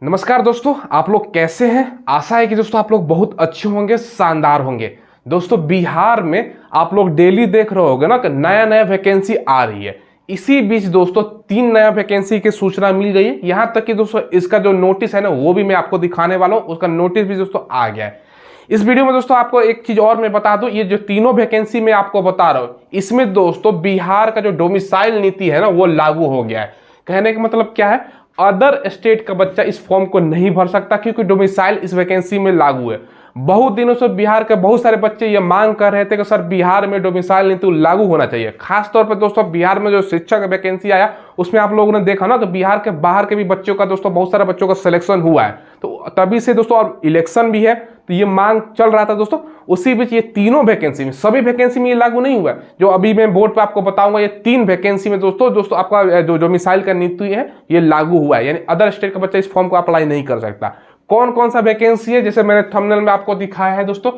नमस्कार दोस्तों, आप लोग कैसे हैं। आशा है कि दोस्तों आप लोग बहुत अच्छे होंगे, शानदार होंगे। दोस्तों बिहार में आप लोग डेली देख रहे होंगे ना कि नया नया वैकेंसी आ रही है। इसी बीच दोस्तों 3 नया वैकेंसी की सूचना मिल गई है। यहां तक कि दोस्तों इसका जो नोटिस है ना वो भी मैं आपको दिखाने वाला हूं। उसका नोटिस भी दोस्तों आ गया है। इस वीडियो में दोस्तों आपको एक चीज और मैं बता दूं, ये जो तीनों वैकेंसी मैं आपको बता रहा हूं इसमें दोस्तों बिहार का जो डोमिसाइल नीति है ना वो लागू हो गया है। कहने का मतलब क्या है, अदर स्टेट का बच्चा इस फॉर्म को नहीं भर सकता क्योंकि डोमिसाइल इस वैकेंसी में लागू है। बहुत दिनों से बिहार के बहुत सारे बच्चे ये मांग कर रहे थे कि सर बिहार में डोमिसाइल नीति लागू होना चाहिए। खास तौर पर दोस्तों बिहार में जो शिक्षक का वैकेंसी आया उसमें आप लोगों ने देखा ना तो बिहार के बाहर के भी बच्चों का दोस्तों बहुत सारे बच्चों का सिलेक्शन हुआ है। तो तभी से दोस्तों और इलेक्शन भी है तो ये मांग चल रहा था दोस्तों। उसी बीच ये तीनों वैकेंसी में, सभी वैकेंसी में ये लागू नहीं हुआ है। जो अभी मैं बोर्ड पे आपको बताऊंगा ये 3 वैकेंसी में दोस्तों आपका जो डोमिसाइल का नीति है ये लागू हुआ है, यानी अदर स्टेट का बच्चा इस फॉर्म को अप्लाई नहीं कर सकता। कौन कौन सा वैकेंसी है जैसे मैंने थंबनेल में आपको दिखाया है दोस्तों।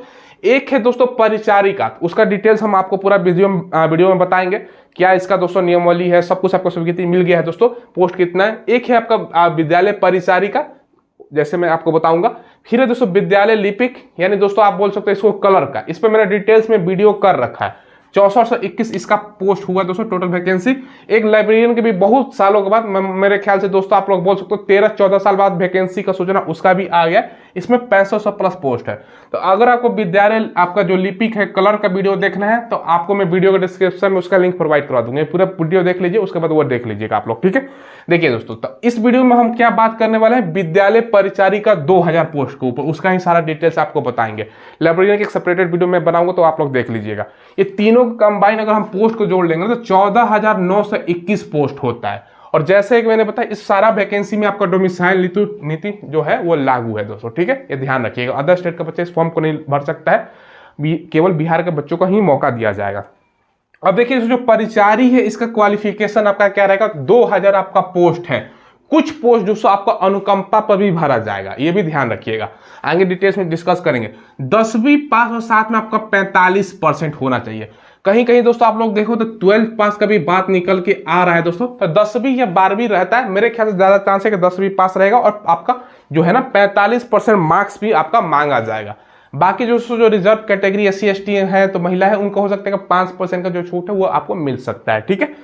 एक है दोस्तों परिचारिका, उसका डिटेल्स हम आपको पूरा वीडियो में बताएंगे। क्या इसका दोस्तों नियमावली है, सब कुछ आपको स्वीकृति मिल गया है दोस्तों, पोस्ट कितना है। एक है आपका विद्यालय परिचारिका, जैसे मैं आपको बताऊंगा। फिर है दोस्तों विद्यालय लिपिक, यानी दोस्तों आप बोल सकते हैं इसको कलर का। इस पर मैंने डिटेल्स में वीडियो कर रखा है। 6421 इसका पोस्ट हुआ दोस्तों टोटल वैकेंसी। एक लाइब्रेरियन के भी बहुत सालों के बाद, मेरे ख्याल से दोस्तों आप लोग बोल सकते हो 13-14 साल बाद वैकेंसी का सूचना उसका भी आ गया। इसमें 6500 प्लस पोस्ट है। तो अगर आपको विद्यालय आपका जो लिपिक है कलर का वीडियो देखना है तो आपको मैं वीडियो के डिस्क्रिप्शन में उसका लिंक प्रोवाइड करवा दूंगा। पूरा वीडियो देख लीजिए, उसके बाद वो देख लीजिएगा आप लोग, ठीक है। देखिए दोस्तों तो इस वीडियो में हम क्या बात करने वाले हैं, विद्यालय परिचारिका 2000 पोस्ट के ऊपर, उसका ही सारा डिटेल्स आपको बताएंगे। लाइब्रेरियन की एक सेपरेटेड वीडियो में बनाऊंगा तो आप लोग देख लीजिएगा। ये तीनों कंबाइन अगर हम पोस्ट को जोड़ लेंगे तो 14,921 पोस्ट होता है। और जैसे कि मैंने बताया इस सारा वैकेंसी में आपका डोमिसाइल नीति जो है वो लागू है दोस्तों, ठीक है। ये ध्यान रखिएगा, अदर स्टेट का बच्चा इस फॉर्म को नहीं भर सकता है, केवल बिहार के बच्चों को ही मौका दिया जाएगा। अब देखिए जो परिचारी है इसका क्वालिफिकेशन आपका क्या रहेगा, 2000 आपका पोस्ट है। कुछ पोस्ट जो आपका अनुकंपा पर भी भरा जाएगा, ये भी ध्यान रखिएगा, आगे डिटेल्स में डिस्कस करेंगे। 10वीं पास और साथ में आपका 45% होना चाहिए। कहीं कहीं दोस्तों आप लोग देखो तो 12th पास का भी बात निकल के आ रहा है दोस्तों। तो 10वीं या 12वीं रहता है, मेरे ख्याल से ज्यादा चांस है कि 10वीं पास रहेगा और आपका जो है ना 45% मार्क्स भी आपका मांगा जाएगा। बाकी जो रिजर्व कैटेगरी SC ST है तो महिला है, उनको हो सकता है कि 5% का जो छूट है वो आपको मिल सकता है, ठीक है।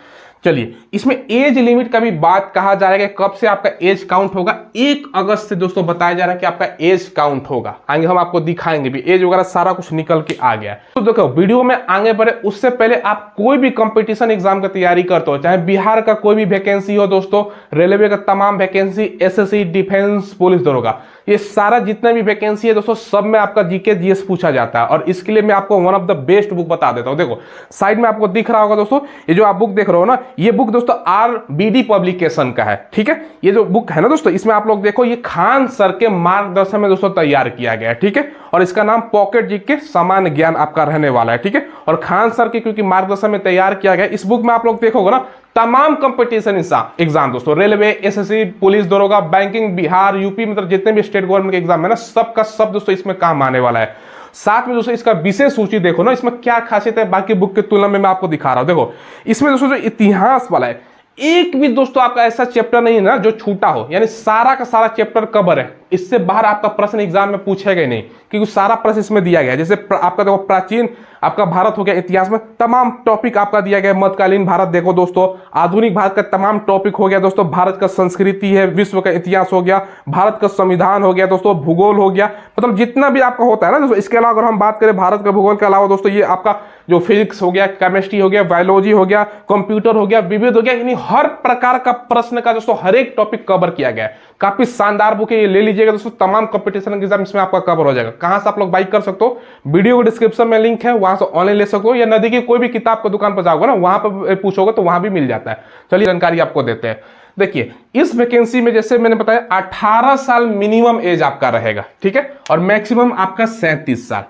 चलिए इसमें एज लिमिट का भी बात कहा जा रहा है कि कब से आपका एज काउंट होगा। 1 अगस्त से दोस्तों बताया जा रहा है कि आपका एज काउंट होगा। आगे हम आपको दिखाएंगे भी, एज वगैरह सारा कुछ निकल के आ गया है। तो देखो वीडियो में आगे बढ़े उससे पहले आप कोई भी कंपटीशन एग्जाम की तैयारी करते हो, चाहे बिहार का कोई भी वैकेंसी हो दोस्तों, रेलवे का तमाम वैकेंसी, SSC, डिफेंस, पुलिस दरोगा, ये सारा जितना भी वैकेंसी है दोस्तों सब में आपका GK GS पूछा जाता है। और इसके लिए मैं आपको one of the best book बता देता हूं। देखो साइड में आपको दिख रहा होगा दोस्तों, ये जो आप बुक देख रहे हो ना, ये बुक दोस्तों RBD पब्लिकेशन का है, ठीक है। ये जो बुक है ना दोस्तों, इसमें आप लोग देखो ये खान सर के मार्गदर्शन में दोस्तों तैयार किया गया है, ठीक है। और इसका नाम पॉकेट GK सामान्य ज्ञान आपका रहने वाला है, ठीक है। और खान सर के क्योंकि मार्गदर्शन में तैयार किया गया, इस बुक में आप लोग देखोगे ना तमाम कंपटीशन एग्जाम दोस्तों, रेलवे, SSC, पुलिस दरोगा, बैंकिंग, बिहार, यूपी, मतलब जितने भी स्टेट गवर्नमेंट के एग्जाम है ना सबका सब दोस्तों इसमें काम आने वाला है। साथ में दोस्तों इसका विशेष सूची देखो ना, इसमें क्या खासियत है बाकी बुक की तुलना में मैं आपको दिखा रहा हूं। देखो इसमें दोस्तों जो इतिहास वाला है, एक भी दोस्तों आपका ऐसा चैप्टर नहीं है ना जो छूटा हो, यानी सारा का सारा चैप्टर कवर है। इससे बाहर आपका प्रश्न एग्जाम में पूछेगा ही नहीं क्योंकि सारा प्रश्न इसमें दिया गया है। जैसे आपका देखो प्राचीन आपका भारत हो गया, इतिहास में तमाम टॉपिक आपका दिया गया है। मध्यकालीन भारत देखो दोस्तों, आधुनिक भारत का तमाम टॉपिक हो गया दोस्तों, भारत का संस्कृति है, विश्व का इतिहास हो गया, भारत का संविधान हो गया दोस्तों, भूगोल हो गया, मतलब जितना भी आपका होता है ना दोस्तों। इसके अलावा अगर हम बात करें भारत का भूगोल के अलावा दोस्तों, ये आपका जो फिजिक्स हो गया, केमिस्ट्री हो गया, बायोलॉजी हो गया, कंप्यूटर हो गया, विविध हो गया, यानी हर प्रकार का प्रश्न का दोस्तों हर एक टॉपिक कवर किया गया है। काफी शानदार बुक है, ये ले लीजिएगा दोस्तों, तमाम कंपटीशन एग्जाम इसमें आपका कवर हो जाएगा। कहां से आप लोग बाई कर सकते हो, वीडियो को डिस्क्रिप्शन में लिंक है, वहां से ऑनलाइन ले सकते हो, या नदी की कोई भी किताब की दुकान पर जाओगे ना वहां पर पूछोगे तो वहां भी मिल जाता है। चलिए जानकारी आपको देते हैं। देखिए इस वैकेंसी में जैसे मैंने बताया 18 साल मिनिमम एज आपका रहेगा, ठीक है, और मैक्सिमम आपका 37 साल।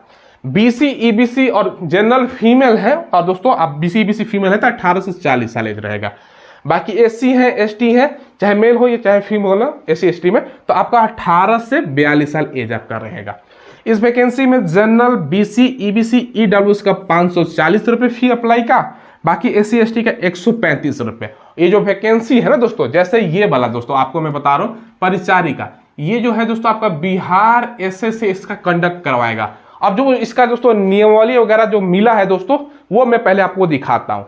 BC EBC और जनरल फीमेल है, और दोस्तों आप BC EBC फीमेल है तो 18 से 40 साल एज रहेगा। बाकी SC है, ST है, चाहे मेल हो या चाहे फीमेल हो SC ST में, तो आपका 18 से 42 साल एज आपका रहेगा। इस वैकेंसी में जनरल, BC EBC EWS का 540 रुपये फी अप्लाई का, बाकी SC ST का 135 रुपये। ये जो वैकेंसी है ना दोस्तों, जैसे ये वाला दोस्तों आपको मैं बता रहा हूँ परिचारिका, ये जो है दोस्तों आपका बिहार एसएससी इसका कंडक्ट करवाएगा। अब जो इसका दोस्तों नियमावली वगैरह जो मिला है दोस्तों, वो मैं पहले आपको दिखाता हूँ।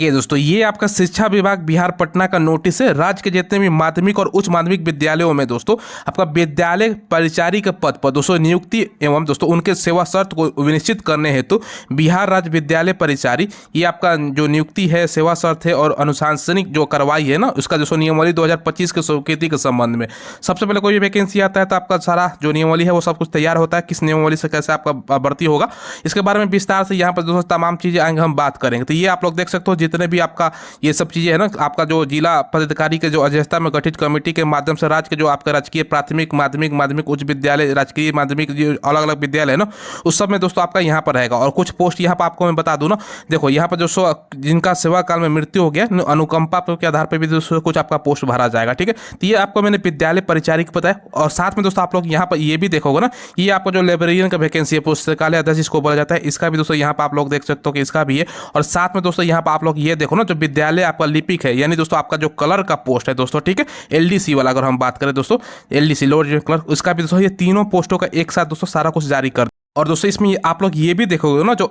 ये दोस्तों ये आपका शिक्षा विभाग बिहार पटना का नोटिस है। राज्य के जितने भी माध्यमिक और उच्च माध्यमिक विद्यालयों में दोस्तों आपका विद्यालय परिचारी के पद पर दोस्तों नियुक्ति एवं दोस्तों उनके सेवा शर्त को विनिश्चित करने हेतु बिहार राज्य विद्यालय परिचारी ये आपका जो नियुक्ति है, सेवा शर्त है और अनुशासनिक जो कार्रवाई है ना, उसका दोस्तों नियमावली 2025 के स्वीकृति के संबंध में सबसे पहले कोई भी वैकेंसी आता है तो आपका सारा जो नियमावली है वो सब कुछ तैयार होता है, किस नियमावली से कैसे आपका भर्ती होगा इसके बारे में विस्तार से यहाँ पर दोस्तों तमाम चीजें आएंगे हम बात करेंगे। तो ये आप लोग देख सकते हो जितने भी आपका ये सब चीजें है ना, आपका जो जिला पदाधिकारी के जो अध्यक्षता में गठित कमेटी के माध्यम से राज्य के जो आपका राजकीय प्राथमिक माध्यमिक माध्यमिक उच्च विद्यालय राजकीय माध्यमिक जो अलग अलग विद्यालय है ना, उस सब में दोस्तों आपका यहाँ पर रहेगा। और कुछ पोस्ट यहाँ पर आपको मैं बता दूं ना, देखो यहाँ पर दोस्तों जिनका सेवा काल में मृत्यु हो गया अनुकंपा के आधार पर भी दोस्तों कुछ आपका पोस्ट भरा जाएगा। ठीक है, तो ये आपको मैंने विद्यालय परिचारिक बताया। और साथ में दोस्तों आप लोग यहाँ पर ये भी देखोगे ना, ये आपको जो लाइब्रेरियन का वैकेंसी है पुस्तकालय अध्यक्ष इसको बोला जाता है, इसका भी दोस्तों यहाँ पर आप लोग देख सकते हो कि इसका भी है। और साथ में दोस्तों यहाँ पर आप लोग ये देखो ना, जो विद्यालय आपका लिपिक है यानी दोस्तों आपका जो कलर का पोस्ट है दोस्तों, ठीक है, एलडीसी वाला अगर हम बात करें दोस्तों, एलडीसी लोअर कलर, उसका भी दोस्तों ये तीनों पोस्टों का एक साथ दोस्तों सारा कुछ जारी कर। और दोस्तों इसमें आप लोग ये भी देखोगे ना, जो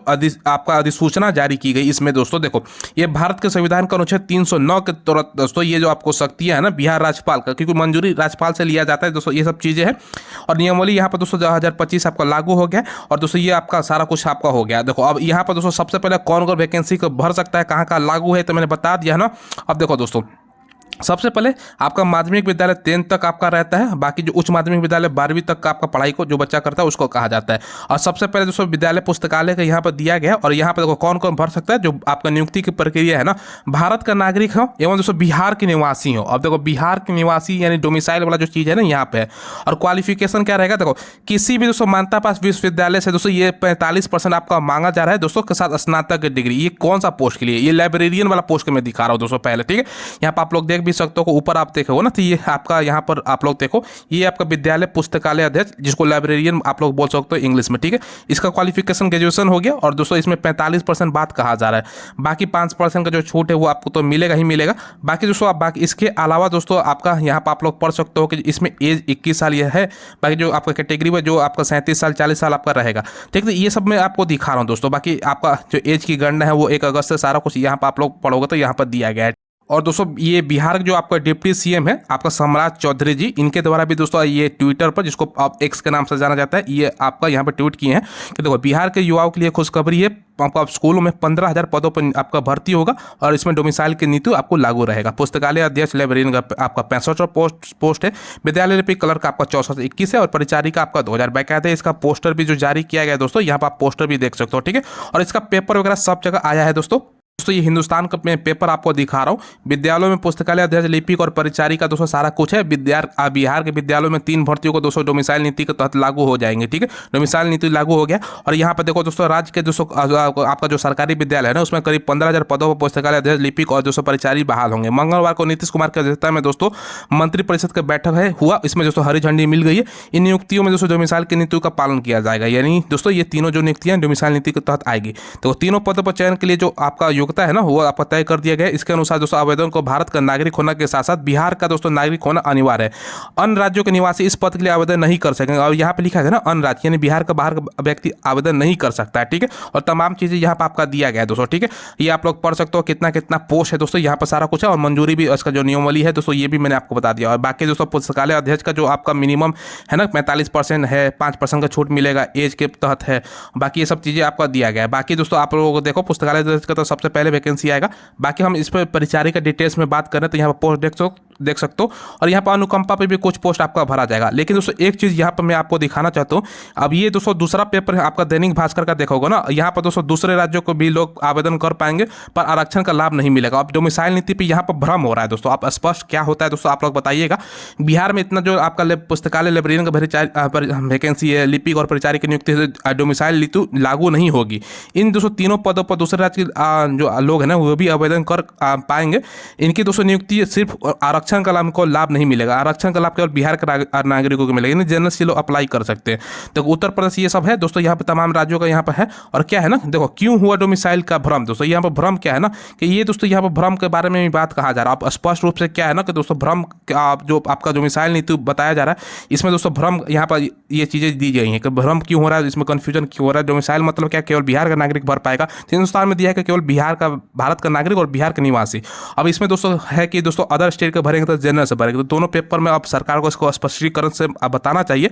आपका अधिसूचना जारी की गई इसमें दोस्तों देखो, ये भारत के संविधान का अनुच्छेद 309 के तहत दोस्तों ये जो आपको शक्तियां है ना बिहार राज्यपाल का, क्योंकि मंजूरी राज्यपाल से लिया जाता है दोस्तों, ये सब चीजें हैं। और नियमावली यहाँ पर दोस्तों 2025 आपका लागू हो गया और दोस्तों ये आपका सारा कुछ आपका हो गया। देखो अब यहाँ पर दोस्तों सबसे पहले कौन कौन वैकेंसी को भर सकता है, कहाँ कहाँ लागू है, तो मैंने बता दिया है ना। अब देखो दोस्तों सबसे पहले आपका माध्यमिक विद्यालय 10 तक आपका रहता है, बाकी जो उच्च माध्यमिक विद्यालय 12वीं तक का आपका पढ़ाई को जो बच्चा करता है उसको कहा जाता है। और सबसे पहले दोस्तों विद्यालय पुस्तकालय का यहाँ पर दिया गया है। और यहाँ पर देखो कौन कौन भर सकता है, जो आपका नियुक्ति की प्रक्रिया है ना, भारत का नागरिक हो एवं दोस्तों बिहार के निवासी हो। अब देखो बिहार के निवासी यानी डोमिसाइल वाला जो चीज़ है ना यहाँ पे है। और क्वालिफिकेशन क्या रहेगा, देखो किसी भी दोस्तों मान्यता पास विश्वविद्यालय से दोस्तों ये 45% आपका मांगा जा रहा है दोस्तों के साथ स्नातक की डिग्री। ये कौन सा पोस्ट के लिए, ये लाइब्रेरियन वाला पोस्ट के मैं दिखा रहा हूँ दोस्तों पहले। ठीक है, यहाँ पर आप लोग देख भी सकते हो, ऊपर आप देखो ना, तो ये आपका यहाँ पर आप लोग देखो, ये आपका विद्यालय पुस्तकालय अध्यक्ष जिसको लाइब्रेरियन आप लोग बोल सकते हो इंग्लिश में। ठीक है, इसका क्वालिफिकेशन ग्रेजुएशन हो गया। और दोस्तों इसमें 45% बात कहा जा रहा है, बाकी 5% का जो छूट है वो आपको तो मिलेगा ही मिलेगा। बाकी दोस्तों आप बाकी इसके अलावा दोस्तों आपका यहाँ पर आप लोग पढ़ सकते हो कि इसमें एज 21 साल यह है, बाकी जो आपका कैटेगरी में जो आपका 37 साल 40 साल आपका रहेगा। ठीक है, ये सब मैं आपको दिखा रहा हूँ दोस्तों। बाकी आपका जो एज की गणना है वो 1 अगस्त से सारा कुछ यहाँ पर आप लोग पढ़ोगे तो यहाँ पर दिया गया है। और दोस्तों ये बिहार जो आपका डिप्टी सीएम है आपका सम्राट चौधरी जी, इनके द्वारा भी दोस्तों ये ट्विटर पर, जिसको आप एक्स के नाम से जाना जाता है, ये आपका यहाँ पर ट्वीट किए हैं कि देखो बिहार के युवाओं के लिए खुशखबरी है, आपका स्कूलों में 15,000 पदों पर आपका भर्ती होगा और इसमें डोमिसाइल की नीति आपको लागू रहेगा। पुस्तकालय अध्यक्ष लाइब्रेरियन का आपका 65 पोस्ट है, विद्यालय लिपिक कलर का आपका 6421 है और परिचारी का आपका 2000। बाकायदा इसका पोस्टर भी जो जारी किया गया है दोस्तों, यहाँ पर आप पोस्टर भी देख सकते हो। ठीक है, और इसका पेपर वगैरह सब जगह आया है दोस्तों। ये हिंदुस्तान का मैं पेपर आपको दिखा रहा हूँ। विद्यालयों में पुस्तकालय अध्यक्ष लिपिक और परिचारी का दोस्तों सारा कुछ है। बिहार के विद्यालयों में 3 भर्तियों को दोस्तों डोमिसाइल नीति के तहत लागू हो जाएंगे। ठीक है, डोमिसाइल नीति लागू हो गया। और यहाँ पर देखो दोस्तों राज्य के दोस्तों आपका जो सरकारी विद्यालय है ना, उसमें करीब 15,000 पदों पर पुस्तकालय अध्यक्ष लिपिक और दोस्तों परिचारी बहाल होंगे। मंगलवार को नीतीश कुमार की अध्यक्षता में दोस्तों मंत्रिपरिषद का बैठक है हुआ, इसमें दोस्तों हरी झंडी मिल गई है। इन नियुक्तियों में दोस्तों डोमिसाइल की नीति का पालन किया जाएगा, यानी दोस्तों ये तीनों जो नियुक्तियां डोमिसाइल नीति के तहत आएगी। तो तीनों पदों पर चयन के लिए जो आपका योग्यता है ना वो आपका तय कर दिया गया। इसके अनुसार दोस्तों आवेदन को भारत का नागरिक होने के साथ साथ बिहार का दोस्तों नागरिक होना अनिवार्य है। अन्य राज्यों के निवासी इस पद के लिए आवेदन नहीं कर सकेंगे। और यहाँ पे लिखा है ना अन्य राज्य, यानी बिहार का बाहर का व्यक्ति आवेदन नहीं कर सकता है। ठीक है, और तमाम चीजें यहाँ पर आपका दिया गया है दोस्तों। ठीक है, ये आप लोग पढ़ सकते हो कितना कितना पोस्ट है दोस्तों, यहाँ पर सारा कुछ है। और मंजूरी भी इसका जो नियमावली है दोस्तों ये भी मैंने आपको बता दिया। और बाकी दोस्तों पुस्तकालय अध्यक्ष का जो आपका मिनिमम है ना 45% है, 5% का छूट मिलेगा एज के तहत है। बाकी ये सब चीजें आपका दिया गया है। बाकी दोस्तों आप लोगों को देखो पुस्तकालय अध्यक्ष का तो सबसे पहले वैकेंसी आएगा। बाकी हम इस पर परिचारी का डिटेल्स में बात करें तो यहाँ पर पोस्ट देख सकते हो। और यहाँ पर अनुकंपा पे भी कुछ पोस्ट आपका भरा जाएगा। लेकिन दोस्तों एक चीज़ यहाँ पर मैं आपको दिखाना चाहता हूँ। अब ये दोस्तों दूसरा पेपर है आपका दैनिक भास्कर का, देखोगे ना यहाँ पर दोस्तों दूसरे राज्यों को भी लोग आवेदन कर पाएंगे पर आरक्षण का लाभ नहीं मिलेगा। अब डोमिसाइल नीति पे यहाँ पर भ्रम हो रहा है दोस्तों। आप स्पष्ट क्या होता है दोस्तों आप लोग बताइएगा। बिहार में इतना जो आपका पुस्तकालय लाइब्रेरियन का वैकेंसी है, लिपिक और परिचारी की नियुक्ति से डोमिसाइल नीति लागू नहीं होगी। इन दोस्तों तीनों पदों पर दूसरे राज्य के जो लोग हैं ना वो भी आवेदन कर पाएंगे। इनकी दोस्तों नियुक्ति सिर्फ आरक्षण आरक्षण का हमको लाभ नहीं मिलेगा। आरक्षण का लाभ केवल बिहार के नागरिकों को मिलेगा, जनरल से लोग अप्लाई कर सकते हैं। तो उत्तर प्रदेश ये सब है दोस्तों, यहाँ पे तमाम राज्यों का यहाँ पर है। और क्या है ना, देखो क्यों हुआ डोमिसाइल का भ्रम दोस्तों, यहाँ पर भ्रम क्या है ना कि ये दोस्तों यहाँ पर भ्रम के बारे में भी बात कहा जा रहा है। आप स्पष्ट रूप से क्या है ना कि दोस्तों भ्रम जो आपका डोमिसाइल नीति बताया जा रहा है, इसमें दोस्तों भ्रम यहाँ पर ये चीज़ें दी गई हैं कि भ्रम क्यों हो रहा है, इसमें कन्फ्यूजन क्यों हो रहा है। डोमिसाइल मतलब क्या, केवल बिहार का नागरिक भर पाएगा। हिंदुस्तान में दिया है कि केवल बिहार का, भारत का नागरिक और बिहार के निवासी। अब इसमें दोस्तों है कि दोस्तों अदर स्टेट के भरेंगे तो जनरल से भरेंगे, तो दोनों पेपर में अब सरकार को इसको स्पष्टीकरण से बताना चाहिए।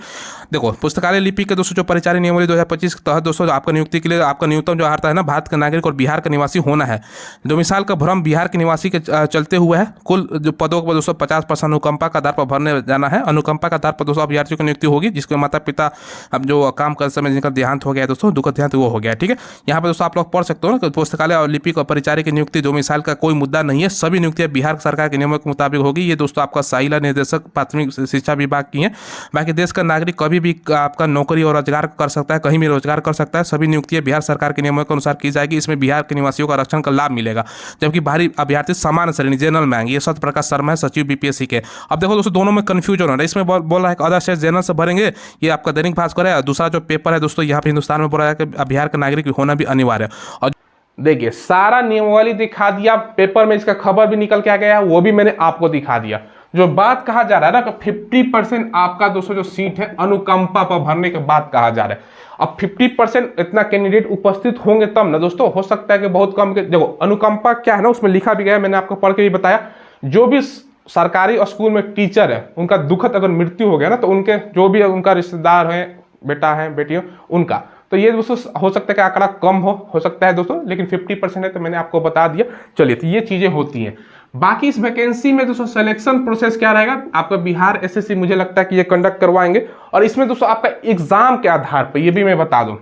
देखो पुस्तकालय लिपि के दोस्तों जो परिचारी नियमावली 2025 के तहत दोस्तों आपका नियुक्ति के लिए आपका न्यूनतम जो आता है ना, भारत का नागरिक और बिहार का निवासी होना है। डोमिसाइल का भ्रम बिहार के निवासी के चलते हुए है। कुल जो पदों को दोस्तों 50% अनुकंपा का आधार पर भरने जाना है। अनुकंपा का आधार पर दोस्तों अभ्यर्थियों की नियुक्ति होगी जिसके माता पिता अब जो काम कर समय जिनका देहांत हो गया है दोस्तों, दुखद देहांत वो हो गया है। ठीक है, यहाँ पर दोस्तों आप लोग पढ़ सकते हो ना कि पुस्तकालय और लिपि का परिचारी की नियुक्ति डोमिसाइल का कोई मुद्दा नहीं है। सभी नियुक्तियां बिहार सरकार के नियमों के मुताबिक होगी। ये दोस्तों आपका साइला निर्देशक प्राथमिक शिक्षा विभाग की है। बाकी देश का नागरिक कभी भी आपका नौकरी और रोजगार कर सकता है, कहीं भी रोजगार कर सकता है। सभी नियुक्तियां बिहार सरकार के नियमों के अनुसार की जाएगी। इसमें बिहार के निवासियों का आरक्षण का लाभ मिलेगा, जबकि बाहरी अभ्यर्थी सामान्य श्रेणी जनरल में आएंगे। ये सत्य प्रकाश शर्मा है, सचिव बीपीएससी के। अब देखो दोस्तों दोनों में कंफ्यूजन हो रहा है। इसमें बोल रहा है कि अदर स्टेट जनरल से भरेंगे, ये आपका दैनिक भास्कर है। और दूसरा जो पेपर है दोस्तों यहाँ पे हिंदुस्तान में बोला है कि बिहार का नागरिक होना भी अनिवार्य है। और देखिए सारा नियमावली दिखा दिया, पेपर में इसका खबर भी निकल के आ गया, वो भी मैंने आपको दिखा दिया। जो बात कहा जा रहा है ना कि 50% आपका दोस्तों जो सीट है अनुकंपा पर भरने के बाद कहा जा रहा है। अब 50% इतना कैंडिडेट उपस्थित होंगे तब ना दोस्तों, हो सकता है कि बहुत कम के। देखो अनुकंपा क्या है ना, उसमें लिखा भी गया है, मैंने आपको पढ़ के भी बताया। जो भी सरकारी स्कूल में टीचर है उनका दुखद अगर मृत्यु हो गया ना, तो उनके जो भी उनका रिश्तेदार है, बेटा है, बेटी हो, उनका तो ये दोस्तों हो सकता है कि आंकड़ा कम हो सकता है दोस्तों, लेकिन 50% है तो मैंने आपको बता दिया। चलिए, तो ये चीजें होती हैं। बाकी इस वैकेंसी में दोस्तों सिलेक्शन प्रोसेस क्या रहेगा, आपका बिहार एसएससी मुझे लगता है कि ये कंडक्ट करवाएंगे। और इसमें दोस्तों आपका एग्जाम के आधार पर, ये भी मैं बता दूं,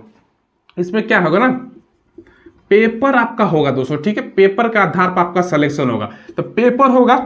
इसमें क्या होगा ना, पेपर आपका होगा दोस्तों। ठीक है, पेपर के आधार पर आपका सिलेक्शन होगा। तो पेपर होगा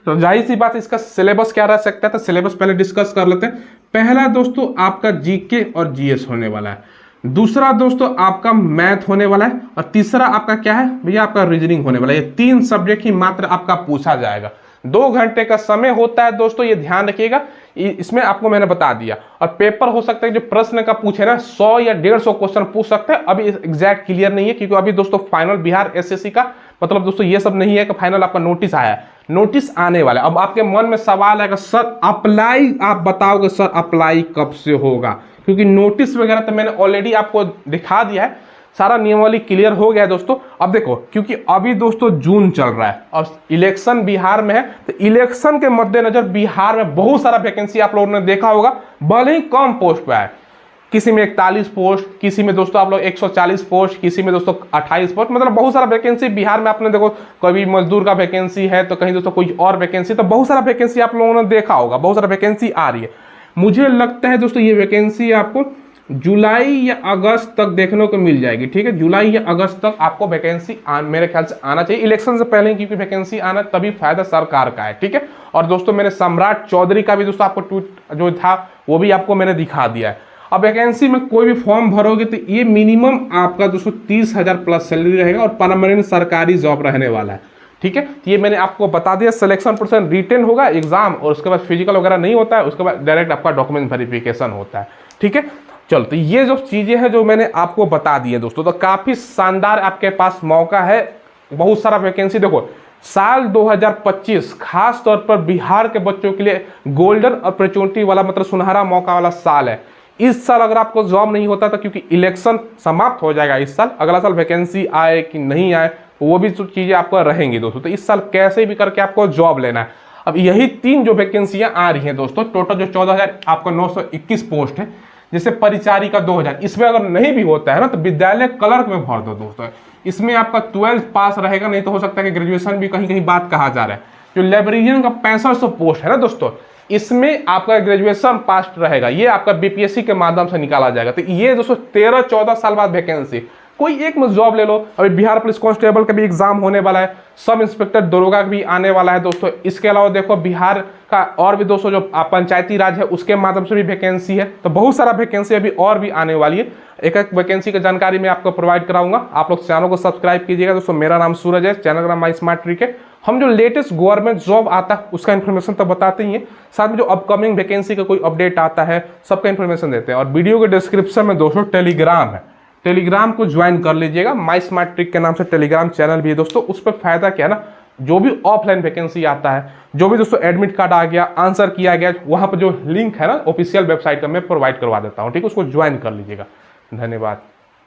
तो जाहिर सी बात, इसका सिलेबस क्या रह सकता है, तो सिलेबस पहले डिस्कस कर लेते हैं। पहला दोस्तों आपका जीके और जीएस होने वाला है। दूसरा दोस्तों आपका मैथ होने वाला है। और तीसरा आपका क्या है भैया, आपका रीजनिंग होने वाला है। ये 3 सब्जेक्ट ही मात्र आपका पूछा जाएगा। 2 घंटे का समय होता है दोस्तों, ये ध्यान रखिएगा। इसमें आपको मैंने बता दिया। और पेपर हो सकता है जो प्रश्न का पूछे ना 100 या 150 क्वेश्चन पूछ सकते हैं। अभी एग्जैक्ट क्लियर नहीं है, क्योंकि अभी दोस्तों फाइनल बिहार एसएससी का मतलब दोस्तों ये सब नहीं है कि फाइनल आपका नोटिस आया है, नोटिस आने वाला है। अब आपके मन में सवाल आएगा, सर अप्लाई आप बताओगे, सर अप्लाई कब से होगा, क्योंकि नोटिस वगैरह तो मैंने ऑलरेडी आपको दिखा दिया है, सारा नियमावली क्लियर हो गया है दोस्तों। अब देखो, क्योंकि अभी दोस्तों जून चल रहा है और इलेक्शन बिहार में है, तो इलेक्शन के मद्देनजर बिहार में बहुत सारा वैकेंसी आप लोगों ने देखा होगा, भले ही कम पोस्ट पे है। किसी में 41 पोस्ट, किसी में दोस्तों आप लोग 140 पोस्ट, किसी में दोस्तों 28 पोस्ट, मतलब बहुत सारा वैकेंसी बिहार में आपने देखो, कभी मजदूर का वैकेंसी है तो कहीं दोस्तों कोई और वैकेंसी, तो बहुत सारा वैकेंसी आप लोगों ने देखा होगा, बहुत सारा वैकेंसी आ रही है। मुझे लगता है दोस्तों ये वैकेंसी आपको जुलाई या अगस्त तक देखने को मिल जाएगी। ठीक है, जुलाई या अगस्त तक आपको वैकेंसी मेरे ख्याल से आना चाहिए, इलेक्शन से पहले, क्योंकि वैकेंसी आना तभी फायदा सरकार का है। ठीक है, और दोस्तों मैंने सम्राट चौधरी का भी दोस्तों आपको ट्वीट जो था वो भी आपको मैंने दिखा दिया है। अब वैकेंसी में कोई भी फॉर्म भरोगे तो ये मिनिमम आपका दोस्तों 30,000 प्लस सैलरी रहेगा और परमानेंट सरकारी जॉब रहने वाला है। ठीक है, तो ये मैंने आपको बता दिया। सिलेक्शन प्रोसेस रिटन होगा एग्जाम, और उसके बाद फिजिकल वगैरह नहीं होता है, उसके बाद डायरेक्ट आपका डॉक्यूमेंट वेरिफिकेशन होता है। ठीक है, चलो, तो ये जो चीजें हैं जो मैंने आपको बता दी है दोस्तों, तो काफी शानदार आपके पास मौका है, बहुत सारा वैकेंसी। देखो साल 2025 खास तौर पर बिहार के बच्चों के लिए गोल्डन अपॉर्चुनिटी वाला, मतलब सुनहरा मौका वाला साल है। इस साल अगर आपको जॉब नहीं होता था, क्योंकि इलेक्शन समाप्त हो जाएगा इस साल, अगला साल वैकेंसी आए कि नहीं आए वो भी चीजें आपको रहेंगी दोस्तों। तो इस साल कैसे भी करके आपको जॉब लेना है। अब यही 3 जो वैकेंसियां आ रही हैं दोस्तों, टोटल जो 14,000 आपका 921 पोस्ट है, जैसे परिचारी का 2,000, इसमें अगर नहीं भी होता है ना तो विद्यालय क्लर्क में भर दो दोस्तों। इसमें आपका 12th पास रहेगा, नहीं तो हो सकता है कि ग्रेजुएशन भी कहीं कहीं बात कहा जा रहा है। जो लाइब्रेरियन का 6500 पोस्ट है ना दोस्तों, इसमें आपका ग्रेजुएशन पास रहेगा, ये आपका बीपीएससी के माध्यम से निकाला जाएगा। तो ये दोस्तों 13-14 साल बाद वैकेंसी, कोई एक में जॉब ले लो। अभी बिहार पुलिस कांस्टेबल का भी एग्जाम होने वाला है, सब इंस्पेक्टर दरोगा का भी आने वाला है दोस्तों। इसके अलावा देखो बिहार का और भी दोस्तों जो पंचायती राज है उसके माध्यम से भी वैकेंसी है, तो बहुत सारा वैकेंसी अभी और भी आने वाली है। एक एक वैकेंसी की जानकारी मैं आपको प्रोवाइड कराऊंगा। आप लोग चैनल को सब्सक्राइब कीजिएगा दोस्तों। मेरा नाम सूरज है, चैनल का नाम माई स्मार्ट ट्रिक है। हम जो लेटेस्ट गवर्नमेंट जॉब आता है उसका इन्फॉर्मेशन तो बताते ही हैं, साथ में जो अपकमिंग वैकेंसी का कोई अपडेट आता है सबका इन्फॉर्मेशन देते हैं। और वीडियो के डिस्क्रिप्शन में दोस्तों टेलीग्राम है, टेलीग्राम को ज्वाइन कर लीजिएगा। माई स्मार्ट ट्रिक के नाम से टेलीग्राम चैनल भी है दोस्तों। उस पर फायदा क्या है ना, जो भी ऑफलाइन वैकेंसी आता है, जो भी दोस्तों एडमिट कार्ड आ गया, आंसर किया गया, वहां पर जो लिंक है ना ऑफिशियल वेबसाइट का मैं प्रोवाइड करवा देता हूँ, ठीक है, उसको ज्वाइन कर लीजिएगा। धन्यवाद।